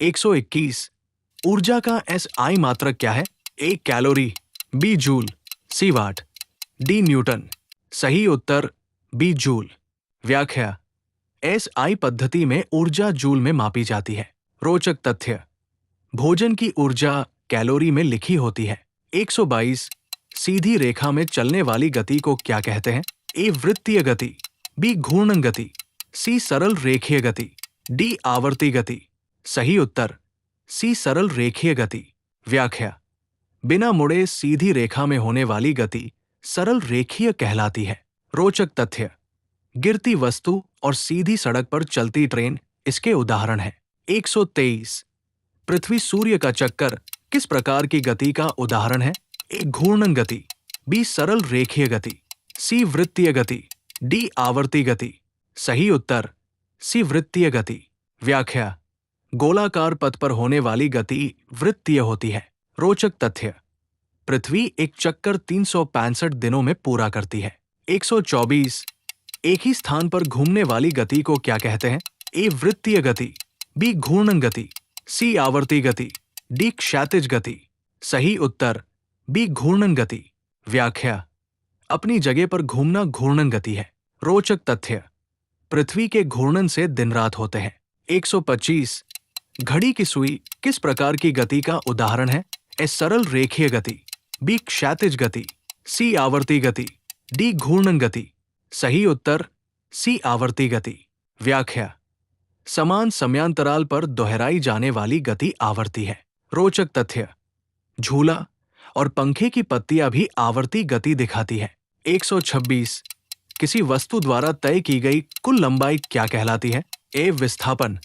121। ऊर्जा का SI मात्रक क्या है? A calorie, B joule, C watt, D newton. सही उत्तर B जूल। व्याख्या: SI पद्धति में ऊर्जा जूल में मापी जाती है। रोचक तथ्य: भोजन की ऊर्जा कैलोरी में लिखी होती है। 122। सीधी रेखा में चलने वाली गति को क्या कहते हैं? A वृत्तीय गति, B घूर्णन गति, C सरल रेखीय गति, D आवर्ती गति। सही उत्तर C सरल रेखीय गति। व्याख्या: बिना मुड़े सीधी रेखा में होने वाली गति सरल रेखीय कहलाती है। रोचक तथ्य: गिरती वस्तु और सीधी सड़क पर चलती ट्रेन इसके उदाहरण है। 123। पृथ्वी सूर्य का चक्कर किस प्रकार की गति का उदाहरण है? A घूर्णन गति, B सरल रेखीय गति, C वृत्तीय गति, D आवर्ती गति। सही उत्तर C वृत्तीय गति। व्याख्या: गोलाकार पथ पर होने वाली गति वृत्तीय होती है। रोचक तथ्य: पृथ्वी एक चक्कर 365 दिनों में पूरा करती है। 124। एक ही स्थान पर घूमने वाली गति को क्या कहते हैं? A वृत्तीय गति, B घूर्णन गति, C आवर्ती गति, D क्षैतिज गति। सही उत्तर B घूर्णन गति। व्याख्या: अपनी जगह पर घूमना घूर्णन गति है। रोचक तथ्य: पृथ्वी के घूर्णन से दिन रात होते हैं। 125। घड़ी की सुई किस प्रकार की गति का उदाहरण है? A सरल रेखीय गति, B क्षैतिज गति, C आवर्ती गति, D घूर्णन गति। सही उत्तर C आवर्ती गति। व्याख्या: समान समयांतराल पर दोहराई जाने वाली गति आवर्ती है। रोचक तथ्य: झूला और पंखे की पत्तियां भी आवर्ती गति दिखाती है। 126। किसी वस्तु द्वारा तय की गई कुल लंबाई क्या कहलाती है? A विस्थापन,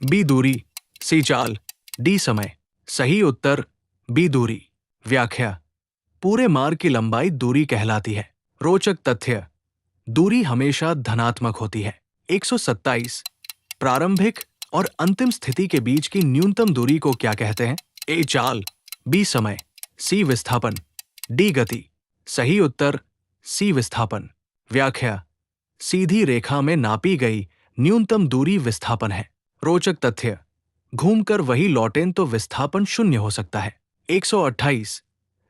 B दूरी, C चाल, D समय। सही उत्तर B दूरी। व्याख्या: पूरे मार्ग की लंबाई दूरी कहलाती है। रोचक तथ्य: दूरी हमेशा धनात्मक होती है। 127। प्रारंभिक और अंतिम स्थिति के बीच की न्यूनतम दूरी को क्या कहते हैं? A चाल, B समय, C विस्थापन, D गति। सही उत्तर C विस्थापन। व्याख्या: सीधी रेखा में नापी गई न्यूनतम दूरी विस्थापन है। रोचक तथ्य: घूमकर वही लौटें तो विस्थापन 0 हो सकता है। 128।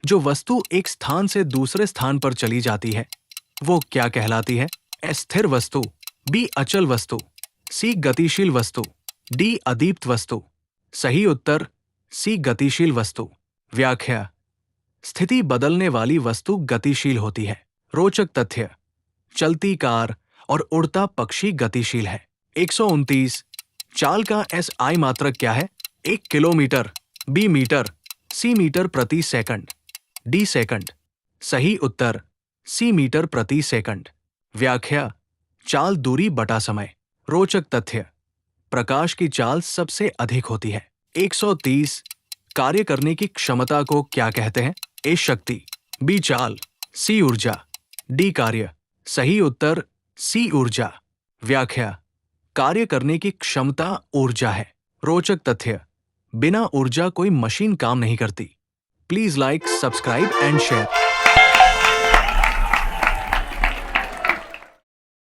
जो वस्तु एक स्थान से दूसरे स्थान पर चली जाती है वो क्या कहलाती है? A स्थिर वस्तु, B अचल वस्तु, C गतिशील वस्तु, D अदीप्त वस्तु। सही उत्तर C गतिशील वस्तु। व्याख्या: स्थिति बदलने वाली वस्तु गतिशील होती है। रोचक तथ्य: चलती कार और उड़ता पक्षी गतिशील है। 129। चाल का SI मात्रक क्या है? A kilometre, B metre, C metre प्रति सेकंड, D सेकंड। सही उत्तर C मीटर प्रति सेकंड। व्याख्या: चाल दूरी बटा समय। रोचक तथ्य: प्रकाश की चाल सबसे अधिक होती है। 130। कार्य करने की क्षमता को क्या कहते हैं? A शक्ति, B चाल, C ऊर्जा, D कार्य। सही उत्तर C ऊर्जा। व्याख्या: कार्य करने की क्षमता ऊर्जा है। रोचक तथ्य: बिना ऊर्जा कोई मशीन काम नहीं करती। Please like, subscribe and share.